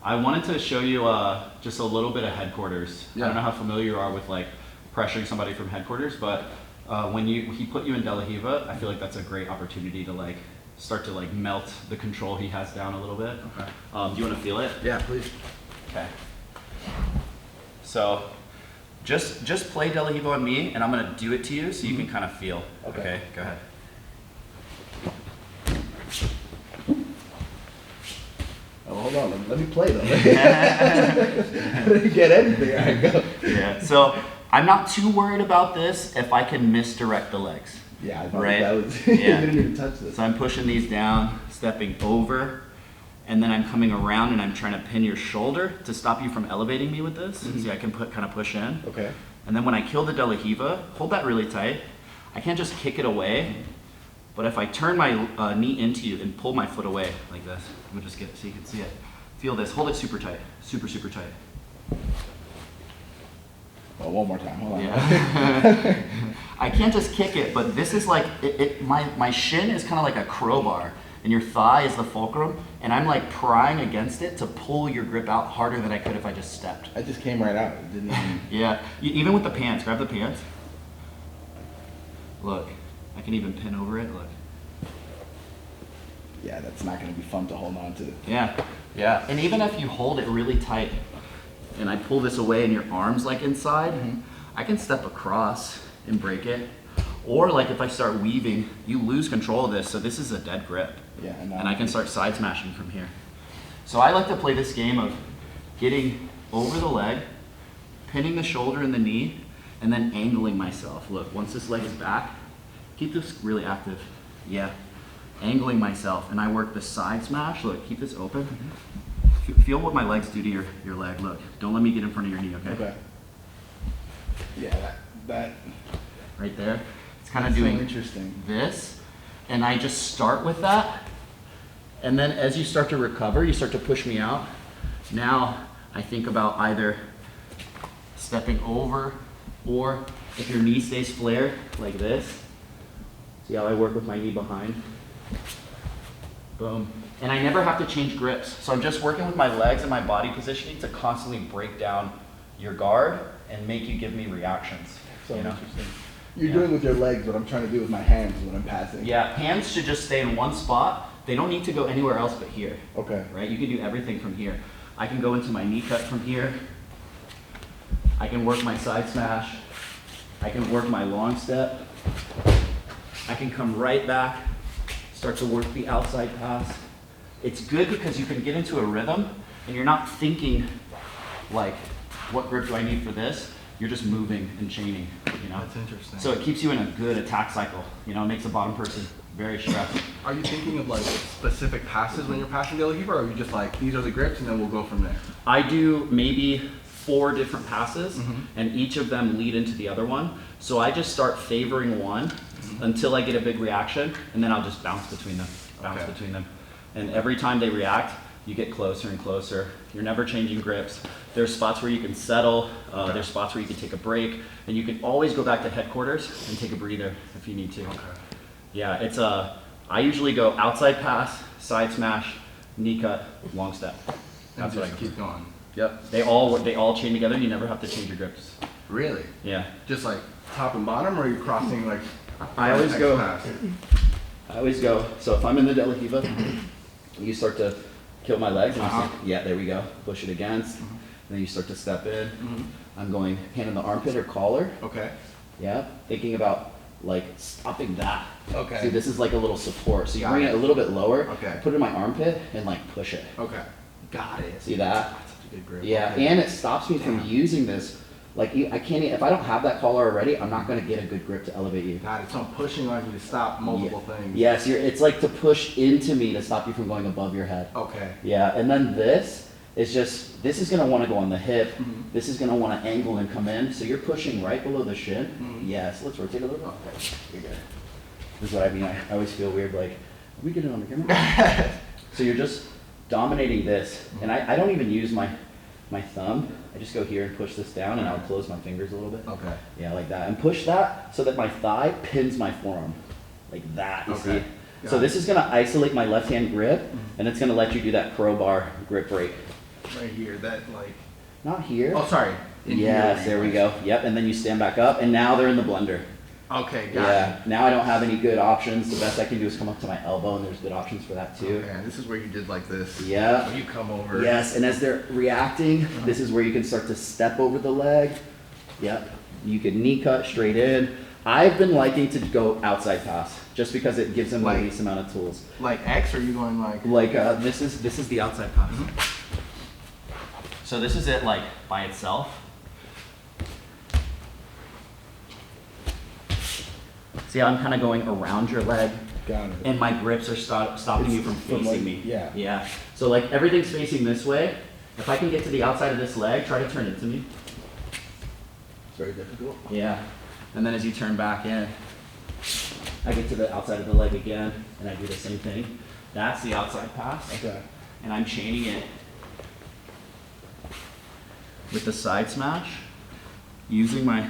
I wanted to show you just a little bit of headquarters. Yeah. I don't know how familiar you are with like pressuring somebody from headquarers, but when he put you in De La Riva, I feel like that's a great opportunity to like start to like melt the control he has down a little bit. Okay. Do you want to feel it? Yeah, please. Okay. So just play De La Riva on me, and I'm gonna do it to you so you can kind of feel. Okay, go ahead. Oh, hold on, let me play though. I didn't get anything. All right, go. Yeah. So I'm not too worried about this if I can misdirect the legs. Yeah, I thought Right? that was. Yeah. You didn't even touch this. So I'm pushing these down, stepping over, and then I'm coming around and I'm trying to pin your shoulder to stop you from elevating me with this. Mm-hmm. See, I can kind of push in. Okay. And then when I kill the De La Riva, hold that really tight. I can't just kick it away, but if I turn my knee into you and pull my foot away like this, let me just get it so you can see it. Feel this, hold it super tight, super, super tight. Oh, one more time, hold on. Yeah. I can't just kick it, but this is like, my shin is kind of like a crowbar, and your thigh is the fulcrum, and I'm like prying against it to pull your grip out harder than I could if I just stepped. I just came right out. It didn't even... Yeah, even with the pants, grab the pants. Look, I can even pin over it, look. Yeah, that's not going to be fun to hold on to. Yeah, yeah. And even if you hold it really tight, and I pull this away and your arm's like inside, I can step across and break it. Or like if I start weaving, you lose control of this, so this is a dead grip. Yeah, And I can start side smashing from here. So I like to play this game of getting over the leg, pinning the shoulder and the knee, and then angling myself. Look, once this leg is back, keep this really active. Yeah, angling myself, and I work the side smash. Look, keep this open. Feel what my legs do to your leg. Look, don't let me get in front of your knee, okay? Okay. Yeah, that Right there. It's kind of that's doing so interesting. this, and I just start with that, and then as you start to recover, you start to push me out. Now I think about either stepping over, or if your knee stays flared like this, see how I work with my knee behind? Boom. And I never have to change grips. So I'm just working with my legs and my body positioning to constantly break down your guard and make you give me reactions. So you know? interesting. You're Yeah. doing with your legs what I'm trying to do with my hands when I'm passing. Yeah, hands should just stay in one spot. They don't need to go anywhere else but here. Okay. Right? You can do everything from here. I can go into my knee cut from here. I can work my side smash. I can work my long step. I can come right back, start to work the outside pass. It's good because you can get into a rhythm and you're not thinking like, what grip do I need for this? You're just moving and chaining, you know? That's interesting. So it keeps you in a good attack cycle, you know, it makes the bottom person very stressed. Are you thinking of like specific passes when you're passing De La Riva, or are you just like, these are the grips and then we'll go from there? I do maybe 4 different passes, Mhm. and each of them lead into the other one. So I just start favoring one until I get a big reaction, and then I'll just bounce between them, Okay. And every time they react, you get closer and closer. You're never changing grips. There's spots where you can settle, Okay. there's spots where you can take a break, and you can always go back to headquarters and take a breather if you need to. Okay. Yeah, it's I usually go outside pass, side smash, knee cut, long step. And That's what I just go. keep going. Yep, they all chain together. You never have to change your grips. Really? Yeah, Just like top and bottom, or are you crossing like? I always next go. pass? I always go. So if I'm in the De La Riva, you start to kill my legs. And you Uh-huh. say, yeah, there we go. Push it against. Then you start to step in. I'm going hand in the armpit or collar. Okay. Yeah, thinking about like stopping that. Okay. See, this is like a little support. So you Got bring it. it a little bit lower. Okay. Put it in my armpit and like push it. Okay. Got it. See that? That's such a good grip. Yeah, Okay. and it stops me from Damn. using this. Like I can't, if I don't have that collar already, I'm not gonna get a good grip to elevate you. Got it. So I'm pushing on you to stop multiple things. Yes, it's like to push into me to stop you from going above your head. Okay. Yeah, and then this is just, this is gonna wanna go on the hip. Mhm. This is gonna wanna angle and come in. So you're pushing right below the shin. Mhm. Yes, let's rotate a little bit. Okay. You're good. This is what I mean. I always feel weird, like, are we getting on the camera? So you're just dominating this. And I don't even use my thumb. I just go here and push this down, and I'll close my fingers a little bit. Okay. Yeah, like that. And push that so that my thigh pins my forearm. Like that, you Okay. see? So this is gonna isolate my left hand grip, and it's gonna let you do that crowbar grip break. right here, that like, Not here. oh, sorry. In Yes, here. there we go. Yep, and then you stand back up, and now they're in the blender. Okay, got Yeah, now I don't have any good options. The best I can do is come up to my elbow, and there's good options for that it. too. Okay, and this is where you did like this. Yeah. When you come over. Yes, and as they're reacting, this is where you can start to step over the leg. Yep, you can knee cut straight in. I've been liking to go outside pass, just because it gives them the Like- least amount of tools. Like X, or are you going like? Like this is the outside pass. So this is it like by itself. See how I'm kind of going around your leg, Got it. and my grips are stopping you from From, facing like, me. yeah. Yeah. So like everything's facing this way. If I can get to the outside of this leg, try to turn into me. It's very difficult. Yeah. And then as you turn back in, I get to the outside of the leg again, and I do the same thing. That's the outside pass. Okay. And I'm chaining it with the side smash, using my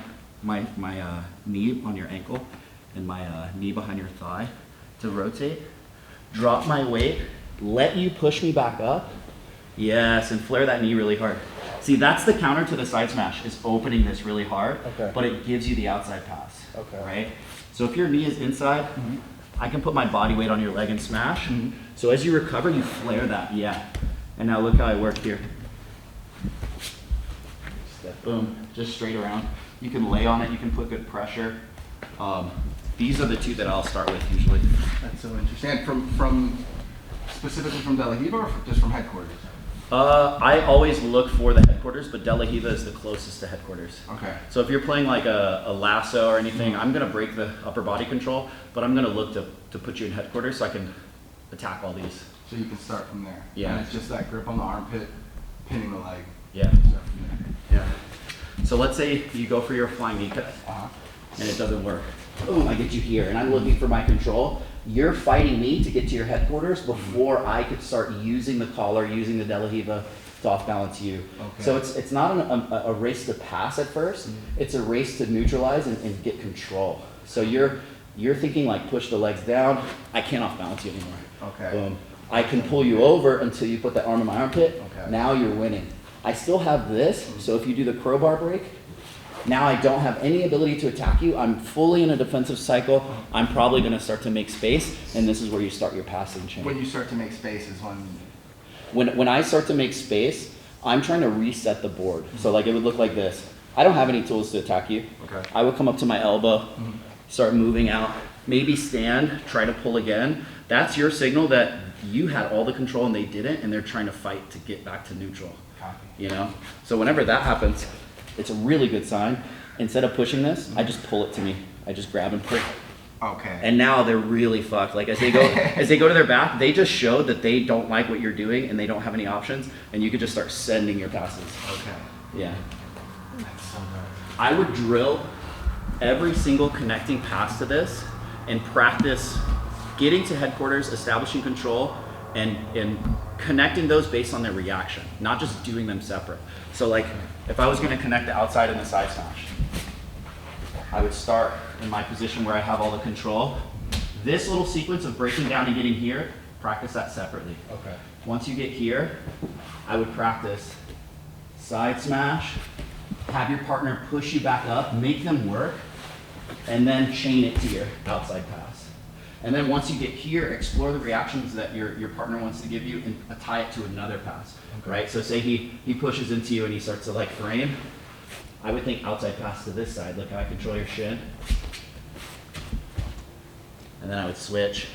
knee on your ankle and my knee behind your thigh to rotate. Drop my weight, let you push me back up. Yes, and flare that knee really hard. See, that's the counter to the side smash, is opening this really hard, Okay. but it gives you the outside pass. Okay. Right? So if your knee is inside, I can put my body weight on your leg and smash. So as you recover, you flare that, yeah. And now look how I work here. Boom, just straight around. You can lay on it, you can put good pressure. These are the two that I'll start with usually. That's so interesting. And from specifically from De La Riva, or just from headquarters? I always look for the headquarters, but De La Riva is the closest to headquarters. Okay. So if you're playing like a lasso or anything, I'm gonna break the upper body control, but I'm gonna look to put you in headquarters so I can attack all these. So you can start from there. Yeah. And it's just that grip on the armpit, pinning the leg. Yeah. Start from there. Yeah. So let's say you go for your flying knee cut Uh-huh. and it doesn't work. Boom, I get you here and I'm looking for my control. You're fighting me to get to your headquarters before I could start using the collar, using the De La Riva to off balance you. Okay. So it's not a race to pass at first. It's a race to neutralize and get control. So you're thinking like push the legs down. I can't off balance you anymore. Okay. Boom. I can pull you over until you put that arm in my armpit. Okay. Now you're winning. I still have this, so if you do the crowbar break, now I don't have any ability to attack you. I'm fully in a defensive cycle. I'm probably going to start to make space, and this is where you start your passing chain. When you start to make space is when. When I start to make space, I'm trying to reset the board. So like it would look like this. I don't have any tools to attack you. Okay. I would come up to my elbow, start moving out, maybe stand, try to pull again. That's your signal that you had all the control and they didn't, and they're trying to fight to get back to neutral. Copy. You know? So whenever that happens, it's a really good sign. Instead of pushing this, I just pull it to me. I just grab and pull. Okay. And now they're really fucked. Like as they go to their back, they just showed that they don't like what you're doing and they don't have any options, and you could just start sending your passes. Okay. Yeah. That's so good. I would drill every single connecting pass to this and practice getting to headquarters, establishing control, and connecting those based on their reaction, not just doing them separate. So like if I was going to connect the outside and the side smash, I would start in my position where I have all the control. This little sequence of breaking down and getting here, practice that separately. Okay. Once you get here, I would practice side smash, have your partner push you back up, make them work, and then chain it to your outside pass. And then once you get here, explore the reactions that your partner wants to give you and tie it to another pass, right? So say he pushes into you and he starts to like frame. I would think outside pass to this side. Look how I control your shin. And then I would switch,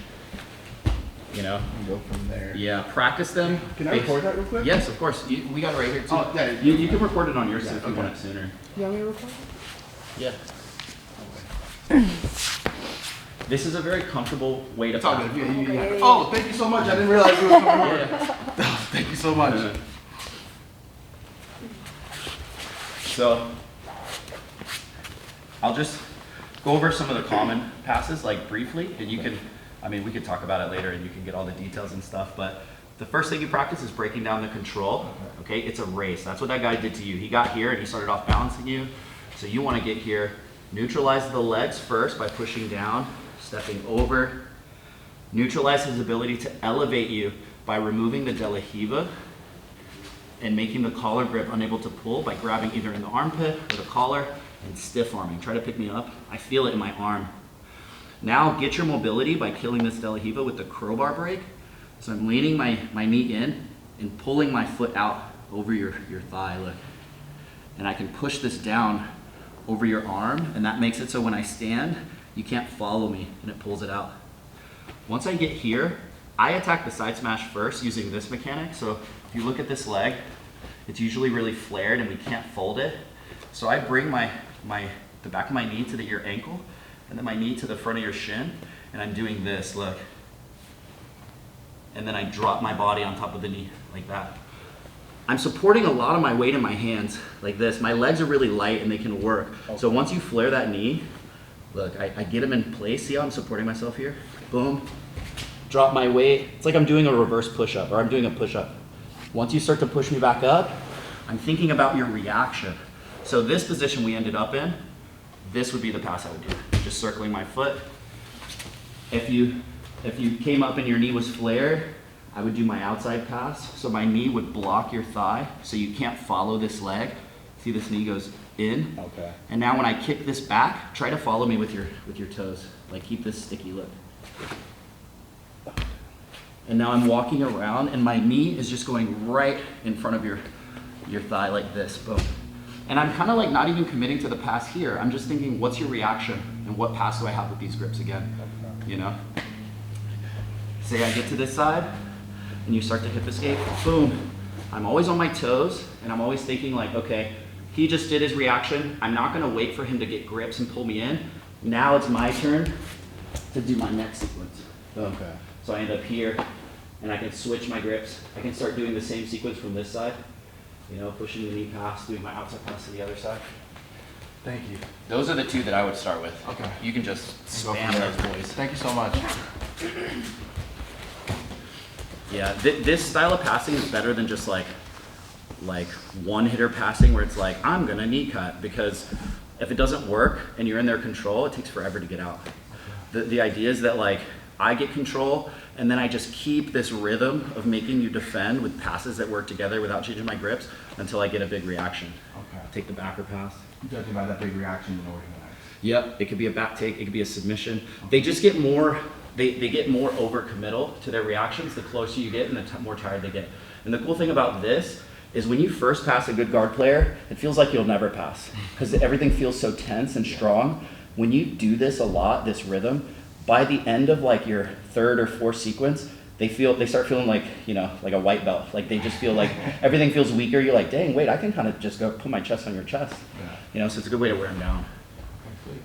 you know? And go from there. Yeah, practice them. Can I record that real quick? Yes, of course. We got it right here too. Oh, yeah. You can record it on yours Yeah, if you okay. want it sooner. You want me to record? Yeah. This is a very comfortable way to It's all pass. good. Yeah. Oh, thank you so much. I didn't realize you were coming over. Yeah. Thank you so much. So I'll just go over some of the common passes like briefly, and you can, I mean, we could talk about it later and you can get all the details and stuff, but the first thing you practice is breaking down the control. Okay, it's a race. That's what that guy did to you. He got here and he started off balancing you. So you want to get here, neutralize the legs first by pushing down, stepping over, neutralize his ability to elevate you by removing the De La Riva, and making the collar grip unable to pull by grabbing either in the armpit or the collar and stiff arming. Try to pick me up. I feel it in my arm. Now get your mobility by killing this De La Riva with the crowbar break. So I'm leaning my knee in and pulling my foot out over your thigh, look. And I can push this down over your arm, and that makes it so when I stand, you can't follow me, and it pulls it out. Once I get here, I attack the side smash first using this mechanic. So if you look at this leg, it's usually really flared and we can't fold it. So I bring the back of my knee to your ankle, and then my knee to the front of your shin, and I'm doing this, look. And then I drop my body on top of the knee, like that. I'm supporting a lot of my weight in my hands, like this. My legs are really light and they can work. Okay. So once you flare that knee, look, I get them in place. See how I'm supporting myself here? Boom. Drop my weight. It's like I'm doing a reverse push-up, or I'm doing a push-up. Once you start to push me back up, I'm thinking about your reaction. So this position we ended up in, this would be the pass I would do. Just circling my foot. If you came up and your knee was flared, I would do my outside pass. So my knee would block your thigh, so you can't follow this leg. See, this knee goes in. Okay. And now when I kick this back, try to follow me with your toes. Like keep this sticky, look. And now I'm walking around and my knee is just going right in front of your thigh like this, boom. And I'm kind of like not even committing to the pass here. I'm just thinking, what's your reaction? And what pass do I have with these grips again? You know? Say I get to this side and you start to hip escape, boom. I'm always on my toes and I'm always thinking like, okay, he just did his reaction. I'm not gonna wait for him to get grips and pull me in. Now it's my turn to do my next sequence. Boom. Okay. So I end up here and I can switch my grips. I can start doing the same sequence from this side. You know, pushing the knee pass, doing my outside pass to the other side. Thank you. Those are the two that I would start with. Okay. You can just spam there. those boys. Thank you so much. Yeah, this style of passing is better than just like one hitter passing where it's like, I'm gonna knee cut, because if it doesn't work and you're in their control, it takes forever to get out. The idea is that like, I get control and then I just keep this rhythm of making you defend with passes that work together without changing my grips until I get a big reaction. Okay. Take the backer pass. Judging by that big reaction in organized. Yep, it could be a back take, it could be a submission. They just get more, they get more over-committal to their reactions the closer you get and the more tired they get. And the cool thing about this is when you first pass a good guard player, it feels like you'll never pass because everything feels so tense and strong. When you do this a lot, this rhythm, by the end of like your third or fourth sequence, they start feeling like, you know, like a white belt. Like they just feel like everything feels weaker. You're like, dang, wait, I can kind of just go put my chest on your chest. Yeah. You know, so it's a good way to wear them down. Okay, sweet.